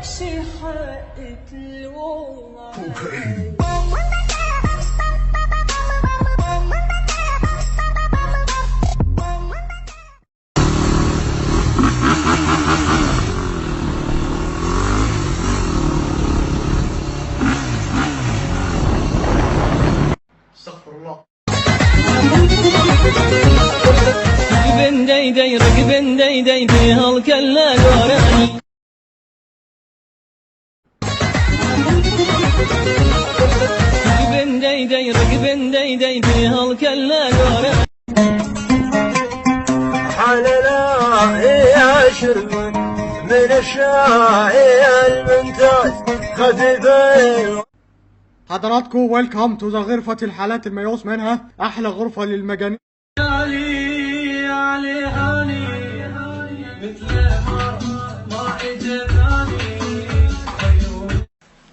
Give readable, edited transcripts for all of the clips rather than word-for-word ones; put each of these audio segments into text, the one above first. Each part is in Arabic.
شي حق تلومها. استغفر الله. رقبن ديدي رقبن ديدي في هالكلا قراني. رقبن ديدي رقبن ديدي في هالكلا قراني. حللا يا شرب من الشاي الممتاز خفيفين. حضراتكم ويلكم تو ذا غرفة الحالات الميؤوس منها، أحلى غرفة للمجانين. علي علي حالي مثل ما اجتني.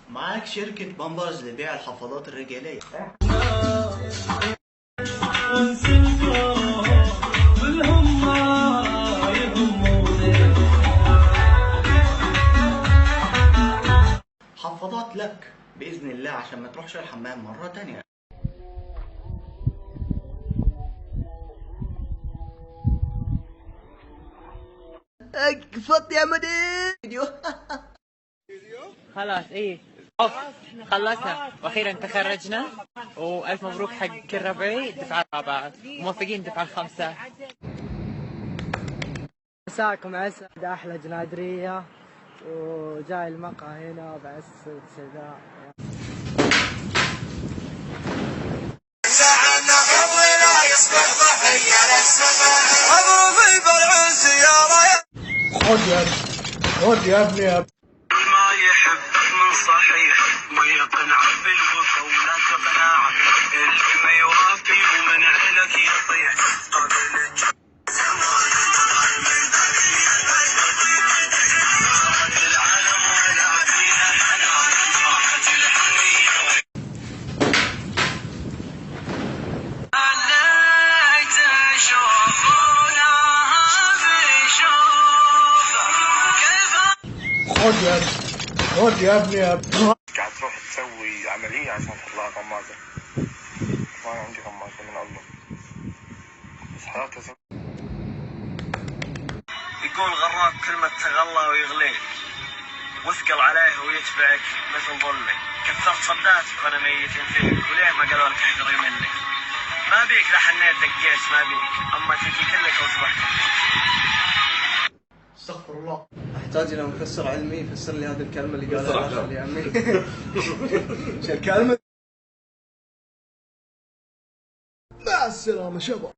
معاك شركة بامبرز لبيع الحفاضات الرجالية. حفاضات لك بإذن الله عشان ما تروحش الحمام مرة تانية. اقفط يا مدير. خلاص ايه خلصنا واخيرا تخرجنا، والف مبروك حق الربعي الدفعه الرابعه، موفقين الدفعه الخامسه. مساكم عسل، احلى جنادريه وجاي المقهى هنا بعز سداء. خد يا ابني يا ما يحبك من صحيح ما يقنع بالوفا ولا تقنع اللي ما يوافي ومن علك يطيح قبل خد يا ابني يا قاعد تروح تسوي عملية عشان تحط لها غمازة. ما أنا عندي غمازة من الله، بس حياتي يقول غراك كلمة تغلى ويغليك واثقل عليه ويتبعك مثل ظلك. كثرت صداتك وأنا ميت فيك، وليه ما قالوا لك احذري منك؟ ما بيك لا حنيت دقيت ما بيك، أما تجي كلك وصبحت. استغفر الله. أحتاج إلى مفسر علمي يفسر لي هذه الكلمة اللي قالها الأخ اللي عمي. شو الكلمة؟ مع السلامة شباب.